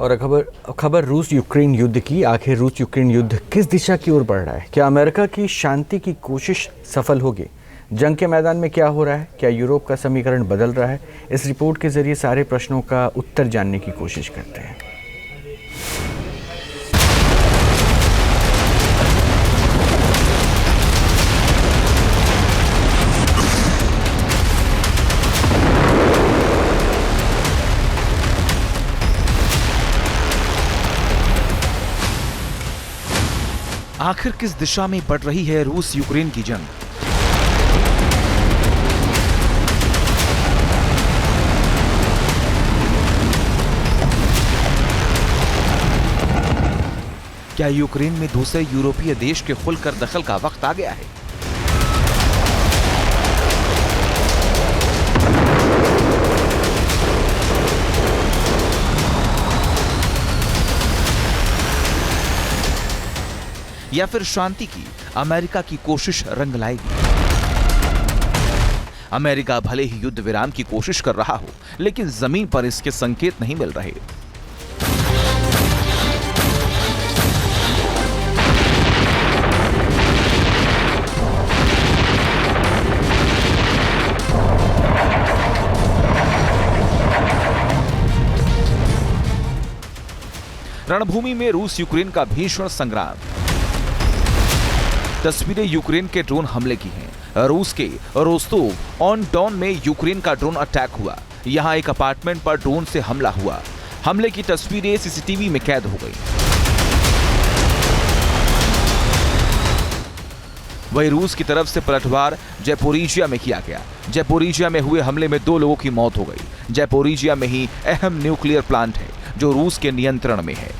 और खबर रूस यूक्रेन युद्ध की। आखिर रूस यूक्रेन युद्ध किस दिशा की ओर बढ़ रहा है? क्या अमेरिका की शांति की कोशिश सफल होगी? जंग के मैदान में क्या हो रहा है? क्या यूरोप का समीकरण बदल रहा है? इस रिपोर्ट के जरिए सारे प्रश्नों का उत्तर जानने की कोशिश करते हैं। आखिर किस दिशा में बढ़ रही है रूस यूक्रेन की जंग? क्या यूक्रेन में दूसरे यूरोपीय देश के खुलकर दखल का वक्त आ गया है? या फिर शांति की अमेरिका की कोशिश रंग लाएगी? अमेरिका भले ही युद्ध विराम की कोशिश कर रहा हो, लेकिन जमीन पर इसके संकेत नहीं मिल रहे। रणभूमि में रूस यूक्रेन का भीषण संग्राम। तस्वीरें यूक्रेन के ड्रोन हमले की हैं। रूस के रोस्तोव ऑन डॉन में यूक्रेन का ड्रोन अटैक हुआ। यहां एक अपार्टमेंट पर ड्रोन से हमला हुआ। हमले की तस्वीरें सीसीटीवी में कैद हो गई। वही रूस की तरफ से पलटवार ज़ैपोरिजिया में किया गया। ज़ैपोरिजिया में हुए हमले में 2 लोगों की मौत हो गई। ज़ैपोरिजिया में ही अहम न्यूक्लियर प्लांट है जो रूस के नियंत्रण में है।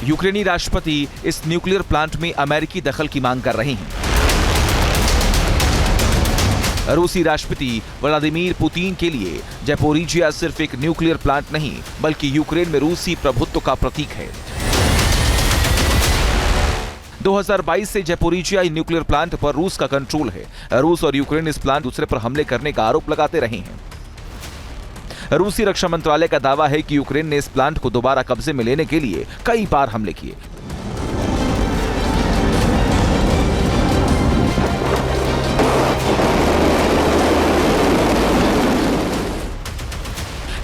यूक्रेनी राष्ट्रपति इस न्यूक्लियर प्लांट में अमेरिकी दखल की मांग कर रहे हैं। रूसी राष्ट्रपति व्लादिमीर पुतिन के लिए ज़ैपोरिजिया सिर्फ एक न्यूक्लियर प्लांट नहीं, बल्कि यूक्रेन में रूसी प्रभुत्व का प्रतीक है। 2022 से ज़ैपोरिजिया न्यूक्लियर प्लांट पर रूस का कंट्रोल है। रूस और यूक्रेन इस प्लांट दूसरे पर हमले करने का आरोप लगाते रहे हैं। रूसी रक्षा मंत्रालय का दावा है कि यूक्रेन ने इस प्लांट को दोबारा कब्जे में लेने के लिए कई बार हमले किए।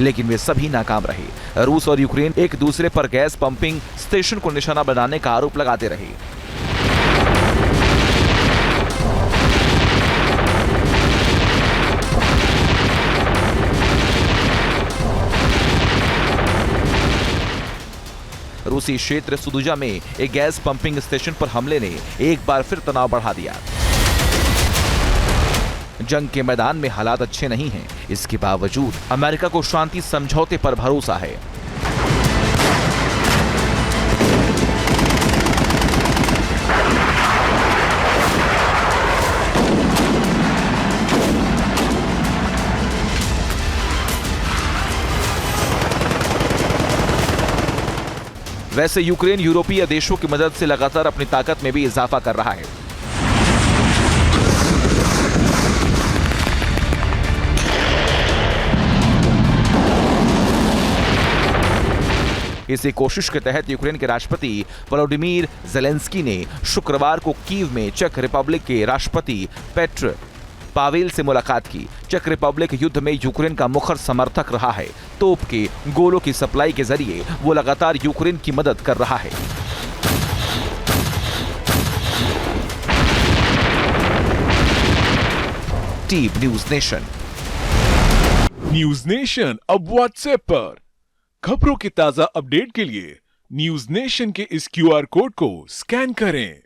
लेकिन वे सभी नाकाम रहे। रूस और यूक्रेन एक दूसरे पर गैस पंपिंग स्टेशन को निशाना बनाने का आरोप लगाते रहे। रूसी क्षेत्र सुदुजा में एक गैस पंपिंग स्टेशन पर हमले ने एक बार फिर तनाव बढ़ा दिया। जंग के मैदान में हालात अच्छे नहीं हैं। इसके बावजूद अमेरिका को शांति समझौते पर भरोसा है। वैसे यूक्रेन यूरोपीय देशों की मदद से लगातार अपनी ताकत में भी इजाफा कर रहा है। इसी कोशिश के तहत यूक्रेन के राष्ट्रपति वोलोडिमीर ज़ेलेंस्की ने शुक्रवार को कीव में चेक रिपब्लिक के राष्ट्रपति पेट्र पावेल से मुलाकात की। चेक रिपब्लिक युद्ध में यूक्रेन का मुखर समर्थक रहा है। तोप के गोलों की सप्लाई के जरिए वो लगातार यूक्रेन की मदद कर रहा है। Team news nation. News nation अब व्हाट्सएप पर खबरों के ताजा अपडेट के लिए न्यूज नेशन के इस QR कोड को स्कैन करें।